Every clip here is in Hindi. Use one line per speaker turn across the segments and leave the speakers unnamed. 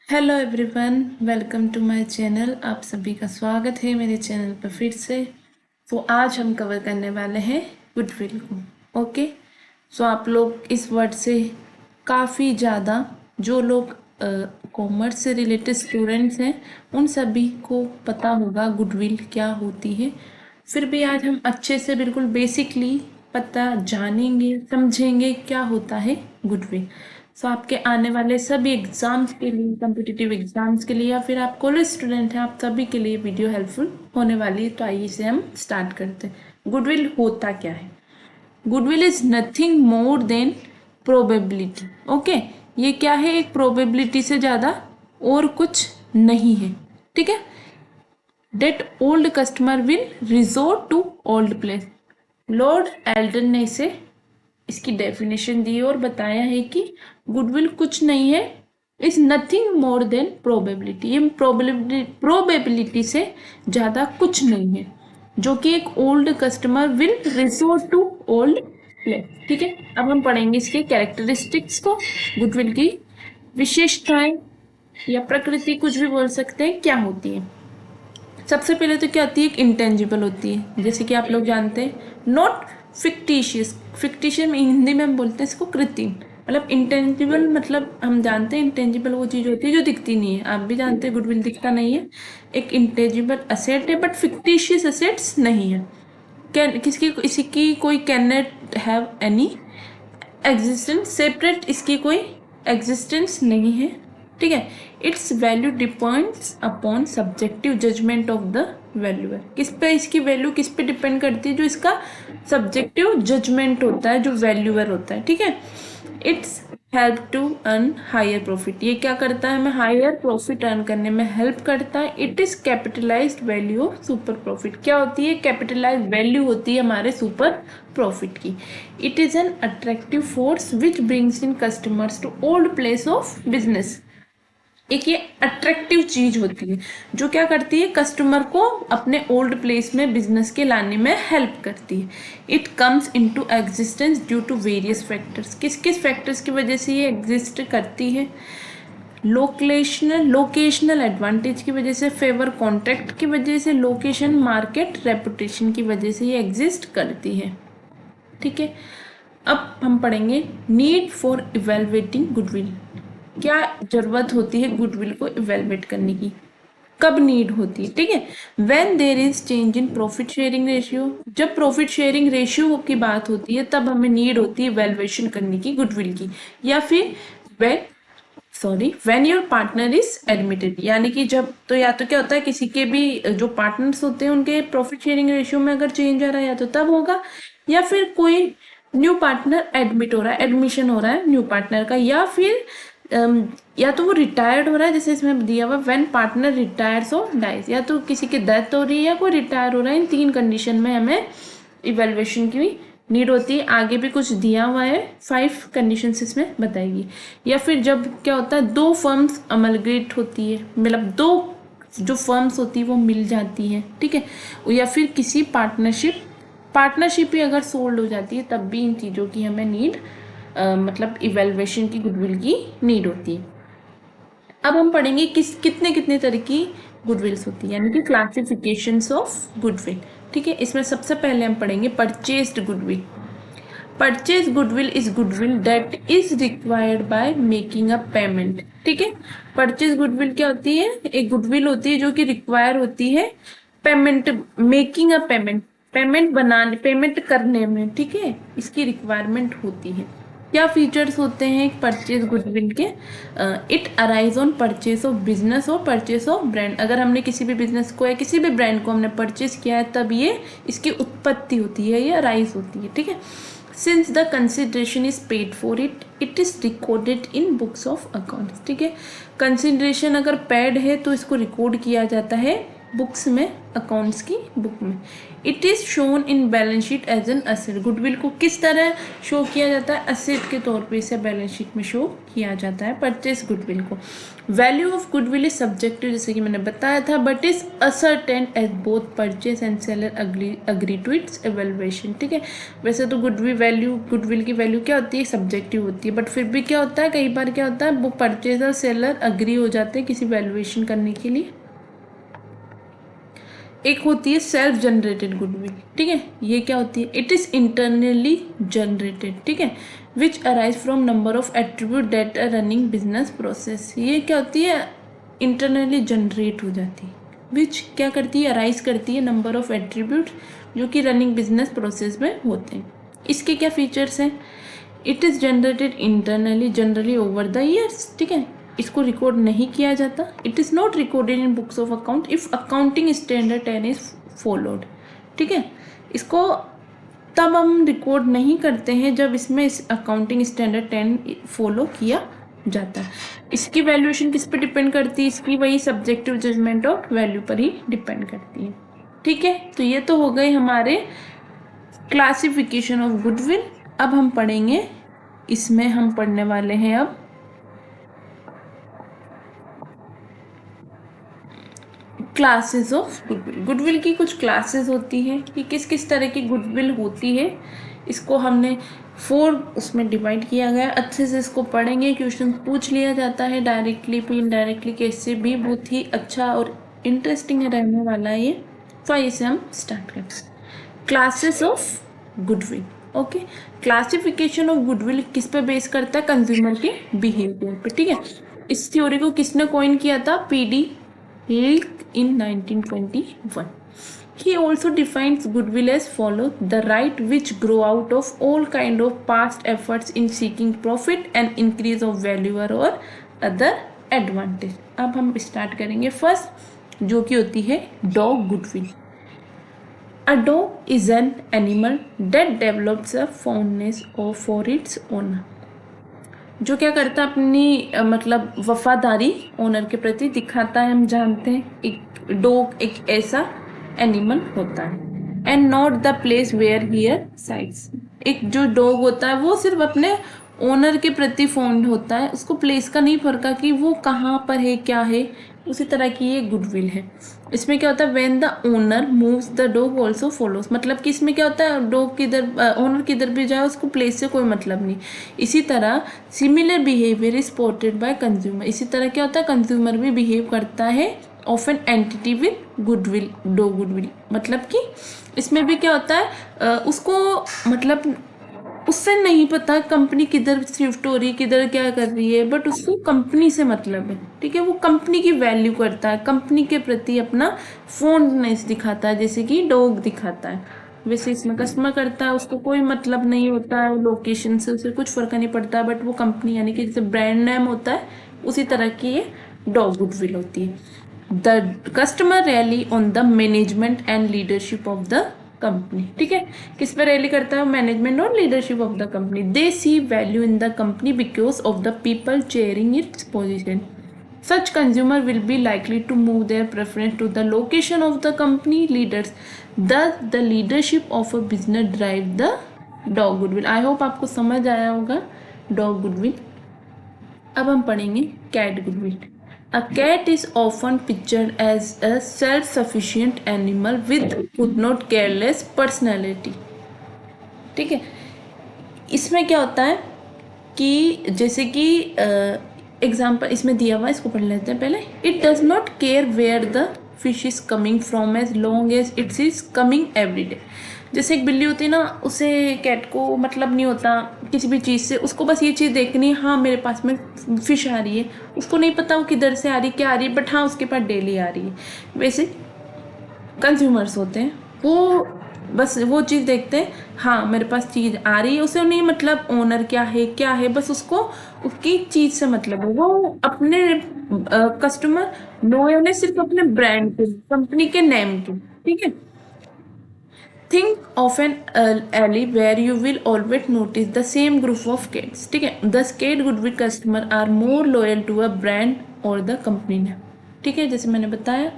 Hello everyone, welcome to my channel. आप सभी का स्वागत है मेरे चैनल पर फिर से। तो आज हम कवर करने वाले हैं गुडविल को। ओके, सो आप लोग इस वर्ड से काफ़ी ज़्यादा, जो लोग कॉमर्स से रिलेटेड स्टूडेंट्स हैं उन सभी को पता होगा गुडविल क्या होती है। फिर भी आज हम अच्छे से बिल्कुल बेसिकली पता जानेंगे, समझेंगे क्या होता है गुडविल। सो आपके आने वाले सभी एग्जाम्स के लिए, कम्पिटिटिव एग्जाम्स के लिए, या फिर आप कॉलेज स्टूडेंट हैं, आप सभी के लिए वीडियो हेल्पफुल होने वाली है। तो आइए इसे हम स्टार्ट करते हैं। गुडविल होता क्या है? Goodwill is nothing more than probability. Okay, ये क्या है? एक प्रोबेबिलिटी से ज़्यादा और कुछ नहीं है। ठीक है। That old customer will resort to old place. Lord Eldon ने इसे इसकी डेफिनेशन दी और बताया है कि गुडविल कुछ नहीं है, is nothing more than probability. ये प्रोबेबिलिटी से ज़्यादा कुछ नहीं है, जो कि एक old customer will resort to old place. ठीक है। अब हम पढ़ेंगे इसके कैरेक्टरिस्टिक्स को, गुडविल की विशेषताएं या प्रकृति, कुछ भी बोल सकते हैं, क्या होती है। सबसे पहले तो क्या होती है? एक इंटेंजिबल होती है, जैसे कि आप लोग जानते हैं, नॉट फिक्टिशियस। फिक्टिशियस में हिंदी में हम बोलते हैं इसको कृत्रिम। मतलब इंटेंजिबल, मतलब हम जानते हैं इंटेंजिबल वो चीज़ होती है जो दिखती नहीं है। आप भी जानते हैं गुडविल दिखता नहीं है, एक इंटेंजिबल असेट है, बट फिक्टिशियस असेट्स नहीं है। कैन किसकी इसी की कोई can not have any existence separate, इसकी कोई एग्जिस्टेंस नहीं है। ठीक है। It's value depends upon subjective judgement of the valuer. किस पे इसकी वैल्यू किस पे डिपेंड करती है? जो इसका सब्जेक्टिव जजमेंट होता है, जो वैल्यूअर होता है। ठीक है। It's help to earn higher profit. ये क्या करता है? हमें हायर प्रॉफिट अर्न करने में हेल्प करता है। It is capitalised value of super profit. क्या होती है? कैपिटलाइज्ड वैल्यू होती है हमारे सुपर प्रॉफिट की। It is an attractive force which brings in customers to old place of business. एक ये अट्रैक्टिव चीज होती है जो क्या करती है? कस्टमर को अपने ओल्ड प्लेस में बिजनेस के लाने में हेल्प करती है। It comes into existence due to various factors. किस किस फैक्टर्स की वजह से ये एग्जिस्ट करती है? लोकेशनल एडवांटेज की वजह से, फेवर कॉन्ट्रैक्ट की वजह से, लोकेशन, मार्केट, रेपुटेशन की वजह से ये एग्जिस्ट करती है। ठीक है। अब हम पढ़ेंगे नीड फॉर इवेलुएटिंग गुडविल। क्या जरूरत होती है गुडविल को इवेलुएट करने की? कब नीड होती है? ठीक है। When there is change in profit sharing ratio. जब प्रॉफिट शेयरिंग रेशियो की बात होती है तब हमें नीड होती है इवेलुएशन करने की गुडविल की। या फिर when your partner is admitted, यानी कि जब, तो या तो क्या होता है, किसी के भी जो पार्टनर्स होते हैं उनके प्रॉफिट शेयरिंग रेशियो में अगर चेंज आ रहा है, या तो तब होगा, या फिर कोई न्यू पार्टनर एडमिट हो रहा है, एडमिशन हो रहा है न्यू पार्टनर का, या फिर या तो वो रिटायर्ड हो रहा है, जैसे इसमें दिया हुआ व्हेन पार्टनर रिटायर्स और डाइज, या तो किसी की डेथ हो रही है या कोई रिटायर हो रहा है। इन तीन कंडीशन में हमें इवेल्युएशन की नीड होती है। आगे भी कुछ दिया हुआ है, 5 कंडीशंस इसमें बताएगी। या फिर जब क्या होता है, दो फर्म्स अमलगेट होती है, मतलब दो जो फर्म्स होती है वो मिल जाती है। ठीक है। या फिर किसी पार्टनरशिप ही अगर सोल्ड हो जाती है, तब भी इन चीज़ों की हमें नीड, मतलब इवेल्युएशन की गुडविल की नीड होती है। अब हम पढ़ेंगे कितने कितने तरह की गुडविल्स होती है, यानी कि क्लासिफिकेशंस ऑफ गुडविल। ठीक है। इसमें सबसे पहले हम पढ़ेंगे purchased goodwill. Purchase goodwill is goodwill that is required by making a payment. ठीक है। परचेज गुडविल क्या होती है? एक गुडविल होती है जो कि रिक्वायर होती है payment, making a payment, payment करने में। ठीक है। इसकी रिक्वायरमेंट होती है। क्या फीचर्स होते हैं परचेज गुडविल के? It arise on purchase of business और परचेज ऑफ ब्रांड। अगर हमने किसी भी बिजनेस को या किसी भी ब्रांड को हमने परचेज किया है, तब ये इसकी उत्पत्ति होती है, ये अराइज होती है। ठीक है। Since the consideration is paid for it, it is recorded in books of accounts. ठीक है। कंसिडरेशन अगर पेड है तो इसको रिकॉर्ड किया जाता है बुक्स में, अकाउंट्स की बुक में। It is shown in balance sheet as an asset. Goodwill को किस तरह शो किया जाता है? असेट के तौर पे इसे बैलेंस शीट में शो किया जाता है, परचेज गुडविल को। Value of goodwill is subjective, जैसे कि मैंने बताया था, but is ascertain as both purchase and seller agree to its evaluation. ठीक है, वैसे तो गुडविल की वैल्यू क्या होती है? सब्जेक्टिव होती है, बट फिर भी क्या होता है, कई बार क्या होता है, वो परचेज और सेलर अग्री हो जाते हैं किसी वैल्यूएशन करने के लिए। एक होती है सेल्फ जनरेटेड गुडविल। ठीक है, ये क्या होती है? It is internally generated. ठीक है, which arise from number of attribute that are running business process. ये क्या होती है? इंटरनली जनरेट हो जाती है। विच क्या करती है? अराइज करती है नंबर ऑफ एट्रीब्यूट जो कि रनिंग बिजनेस प्रोसेस में होते हैं। इसके क्या फीचर्स हैं? It is generated internally generally over the years. ठीक है, इसको रिकॉर्ड नहीं किया जाता। It is not recorded in books of account if accounting standard 10 is followed. ठीक है, इसको तब हम रिकॉर्ड नहीं करते हैं जब इसमें इस अकाउंटिंग स्टैंडर्ड 10 फॉलो किया जाता है। इसकी वैल्यूएशन किस पे डिपेंड करती है? इसकी वही सब्जेक्टिव जजमेंट ऑफ वैल्यू पर ही डिपेंड करती है। ठीक है, तो ये तो हो गए हमारे क्लासिफिकेशन ऑफ गुडविल। अब हम पढ़ेंगे, इसमें हम पढ़ने वाले हैं अब क्लासेस ऑफ गुडविल। गुडविल की कुछ क्लासेस होती हैं कि किस किस तरह की गुडविल होती है। इसको हमने 4 उसमें डिवाइड किया गया। अच्छे से इसको पढ़ेंगे, क्वेश्चन पूछ लिया जाता है डायरेक्टली भी इनडायरेक्टली, कैसे भी। बहुत ही अच्छा और इंटरेस्टिंग रहने वाला है ये। तो इसे हम स्टार्ट करते हैं। Classes of goodwill. Okay, classification of goodwill किस पे बेस करता है? कंज्यूमर के बिहेवियर पे। ठीक है, इस थ्योरी को किसने कॉइन किया था? PD Hilk in 1921. He also defines goodwill as follows: the right which grow out of all kind of past efforts in seeking profit and increase of value or other advantage. अब हम स्टार्ट करेंगे फर्स्ट, जो कि होती है dog goodwill. A dog is an animal that develops a fondness for its owner. जो क्या करता है? अपनी मतलब वफादारी ओनर के प्रति दिखाता है। हम जानते हैं एक डॉग एक ऐसा एनिमल होता है। And not the place where here sides. एक जो डॉग होता है वो सिर्फ अपने ओनर के प्रति फॉन्ड होता है, उसको प्लेस का नहीं फर्क कि वो कहाँ पर है, क्या है। उसी तरह की ये गुडविल है। इसमें क्या होता है? When the owner moves the dog also follows. मतलब कि इसमें क्या होता है? डॉग किधर, ओनर किधर भी जाए उसको प्लेस से कोई मतलब नहीं। इसी तरह similar behaviour is spotted by consumer. इसी तरह क्या होता है? कंज्यूमर भी बिहेव करता है of an entity with goodwill, dog goodwill. मतलब कि इसमें भी क्या होता है? उसको मतलब उससे नहीं पता कंपनी किधर शिफ्ट हो रही, किधर क्या कर रही है, बट उसको कंपनी से मतलब है। ठीक है, वो कंपनी की वैल्यू करता है, कंपनी के प्रति अपना फॉन्डनेस दिखाता है, जैसे कि डॉग दिखाता है। वैसे इसमें कस्टमर करता है, उसको कोई मतलब नहीं होता है लोकेशन से, उसे कुछ फर्क नहीं पड़ता, बट वो कंपनी यानी कि जैसे ब्रांड नेम होता है उसी तरह की ये डॉग गुडविल होती है। The customer rally on the management and leadership of the company. ठीक है, किस पे रैली करता है? मैनेजमेंट और leadership of the company. They see value in the company because of the people chairing its position. Such consumer will be likely to move their preference to the location of the company leaders. Thus, the leadership of a business drive the dog goodwill. I hope आपको समझ आया होगा dog goodwill। अब हम पढ़ेंगे cat goodwill. A cat is often pictured as a self-sufficient animal with would not careless personality. ठीक है, इसमें क्या होता है कि जैसे कि एग्जाम्पल इसमें दिया हुआ, इसको पढ़ लेते हैं पहले। It does not care where the fish is coming from as long as it's is coming every day. जैसे एक बिल्ली होती है ना, उसे कैट को मतलब नहीं होता किसी भी चीज़ से, उसको बस ये चीज़ देखनी है, हाँ मेरे पास में फिश आ रही है, उसको नहीं पता वो किधर से आ रही, क्या आ रही है, बट हाँ उसके पास डेली आ रही है। वैसे कंज्यूमर्स होते हैं, वो बस वो चीज़ देखते हैं, हाँ मेरे पास चीज़ आ रही है, उसे नहीं मतलब ओनर क्या है, बस उसको उसकी चीज़ से मतलब है। वो अपने कस्टमर नो है उन्हें सिर्फ अपने ब्रांड के, कंपनी के नेम के। ठीक है, think of an alley where you will always notice the same group of cats. ठीक है, the cat goodwill customer are more loyal to a brand or the company name. ठीक है, जैसे मैंने बताया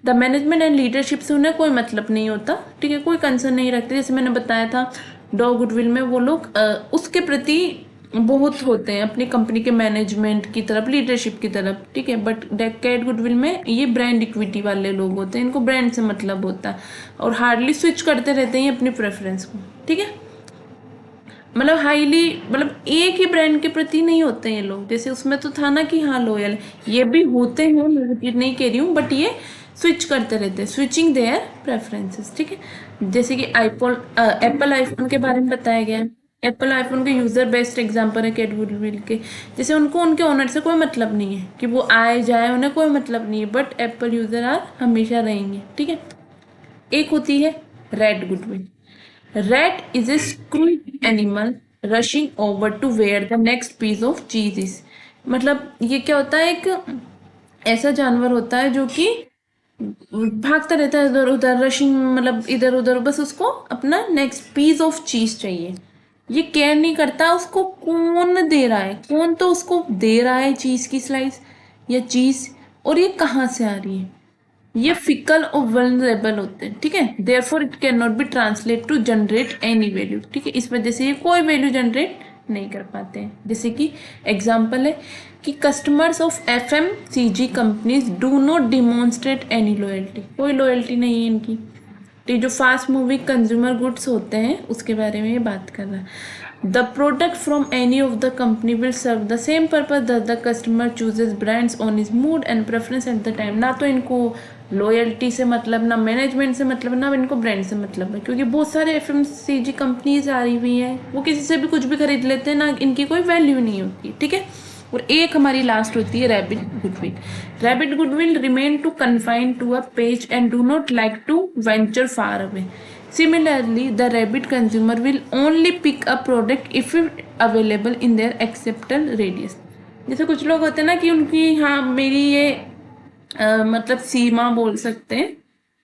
द मैनेजमेंट एंड लीडरशिप से उन्हें कोई मतलब नहीं होता, ठीक है, कोई कंसर्न नहीं रखते। जैसे मैंने बताया था डॉ गुडविल में वो लोग उसके प्रति बहुत होते हैं अपनी कंपनी के मैनेजमेंट की तरफ, लीडरशिप की तरफ, ठीक है। बट कैट गुडविल में ये ब्रांड इक्विटी वाले लोग होते हैं, इनको ब्रांड से मतलब होता है और हार्डली स्विच करते रहते हैं अपनी प्रेफरेंस को, ठीक है। मतलब हाईली, मतलब एक ही ब्रांड के प्रति नहीं होते हैं ये लोग। जैसे उसमें तो था ना कि हाँ लॉयल, ये भी होते हैं, मैं रिपीट नहीं कह रही हूँ, बट ये स्विच करते रहते हैं, स्विचिंग देयर प्रेफरेंसेस, ठीक है। जैसे कि एप्पल आईफोन के बारे में बताया गया है। एप्पल आईफोन के यूजर बेस्ट एग्जांपल है कैट गुडविल के। जैसे उनको उनके ओनर से कोई मतलब नहीं है कि वो आए जाए, उन्हें कोई मतलब नहीं है, बट एप्पल यूजर आर हमेशा रहेंगे, ठीक है। एक होती है red goodwill. Rat is a screwy animal rushing over to where the next piece of cheese is. मतलब ये क्या होता है, एक ऐसा जानवर होता है जो कि भागता रहता है इधर उधर, रशिंग मतलब इधर उधर, बस उसको अपना नेक्स्ट पीस ऑफ चीज चाहिए। ये केयर नहीं करता उसको कौन दे रहा है, कौन तो उसको दे रहा है चीज की स्लाइस या चीज, और ये कहाँ से आ रही है। ये फिकल और वल्नरेबल होते हैं, ठीक है। Therefore it can not be translate to generate any value, ठीक है। इस वजह से ये कोई वैल्यू जनरेट नहीं कर पाते हैं। जैसे कि एग्जांपल है कि customers of FMCG companies do not demonstrate any loyalty, कोई लॉयल्टी नहीं है इनकी। तो जो फास्ट मूविंग कंज्यूमर गुड्स होते हैं उसके बारे में ये बात कर रहा है। The product from any of the company will serve the same purpose that the customer chooses brands on his mood and preference at the time. ना तो इनको लॉयल्टी से मतलब, ना मैनेजमेंट से मतलब, ना इनको ब्रांड से मतलब है, क्योंकि बहुत सारे एफएमसीजी कंपनीज आ रही हुई हैं, वो किसी से भी कुछ भी खरीद लेते हैं, ना इनकी कोई वैल्यू नहीं होती, ठीक है। और एक हमारी लास्ट होती है rabbit goodwill. Rabbit goodwill remain to confine to a page and do not like to venture far away. Similarly, the rabbit consumer will only pick a product if it available in their acceptable radius. जैसे कुछ लोग होते हैं ना कि उनकी हाँ मेरी ये मतलब सीमा बोल सकते हैं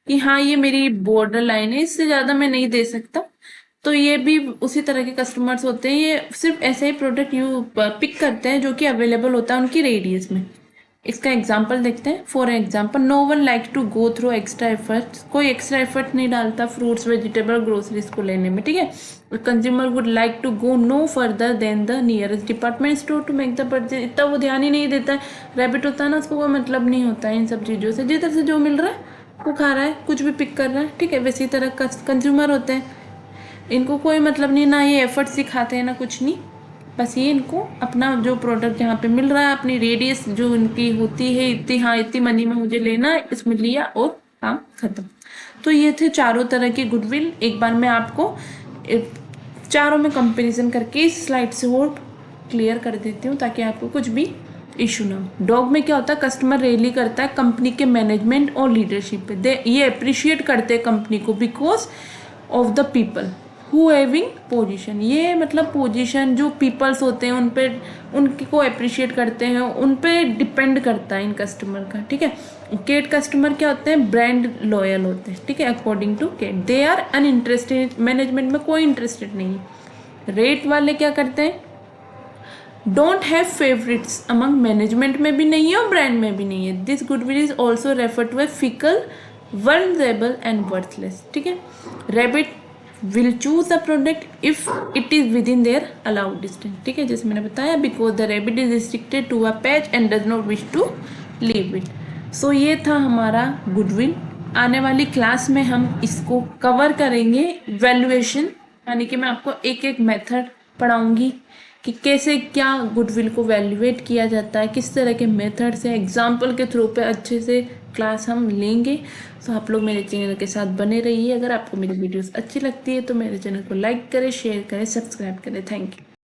कि हाँ ये मेरी बॉर्डर लाइन है, इससे ज़्यादा मैं नहीं दे सकता। तो ये भी उसी तरह के कस्टमर्स होते हैं, ये सिर्फ ऐसे ही प्रोडक्ट पिक करते हैं जो कि अवेलेबल होता है उनकी रेडियस में। इसका एग्जाम्पल देखते हैं। For example, no one like to go through extra efforts, कोई एक्स्ट्रा एफर्ट नहीं डालता फ्रूट्स वेजिटेबल ग्रोसरीज को लेने में, ठीक है। Consumer would like to go no further than the nearest department store to make the purchase, इतना वो ध्यान ही नहीं देता है। रैबिट होता है ना, उसको कोई मतलब नहीं होता है इन सब चीज़ों से, जिधर से जो मिल रहा है वो खा रहा है, कुछ भी पिक कर रहा है, ठीक है। वैसी तरह कंज्यूमर होते हैं, इनको कोई मतलब नहीं, ना ये एफर्ट्स दिखाते हैं ना कुछ नहीं, बस ये इनको अपना जो प्रोडक्ट जहाँ पे मिल रहा है, अपनी रेडियस जो इनकी होती है इतनी, हाँ इतनी मनी में मुझे लेना है, इसमें लिया और काम खत्म। तो ये थे चारों तरह की गुडविल। एक बार मैं आपको चारों में कंपैरिजन करके इस स्लाइड से और क्लियर कर देती हूँ ताकि आपको कुछ भी इशू ना हो। डॉग में क्या होता है, कस्टमर रेली करता है कंपनी के मैनेजमेंट और लीडरशिप पे, ये अप्रिशिएट करते हैं कंपनी को because of the people who having position. ये मतलब पोजीशन जो पीपल्स होते हैं उन पे, उनकी को अप्रिशिएट करते हैं, उन पे डिपेंड करता है इन कस्टमर का, ठीक है। केट कस्टमर क्या होते हैं, ब्रांड लॉयल होते हैं, ठीक है। According to Kate they are uninterested, management में कोई इंटरेस्टेड नहीं है। रेट वाले क्या करते हैं, don't have favourites, among management में भी नहीं है और ब्रांड में भी नहीं है। This goodwill is also refer to a fickle vulnerable and worthless, ठीक है। Rabbit will choose the product if it is within their allowed distance, ठीक है। जैसे मैंने बताया, because the rabbit is restricted to a patch and does not wish to leave it. So ये था हमारा गुडविल। आने वाली क्लास में हम इसको कवर करेंगे वैल्यूएशन, यानी कि मैं आपको एक एक मेथड पढ़ाऊंगी कि कैसे क्या गुडविल को वैल्यूएट किया जाता है, किस तरह के मेथड से, एग्जाम्पल के थ्रू पे अच्छे से क्लास हम लेंगे। तो आप लोग मेरे चैनल के साथ बने रहिए। अगर आपको मेरी वीडियोस अच्छी लगती है तो मेरे चैनल को लाइक करें, शेयर करें, सब्सक्राइब करें। Thank you.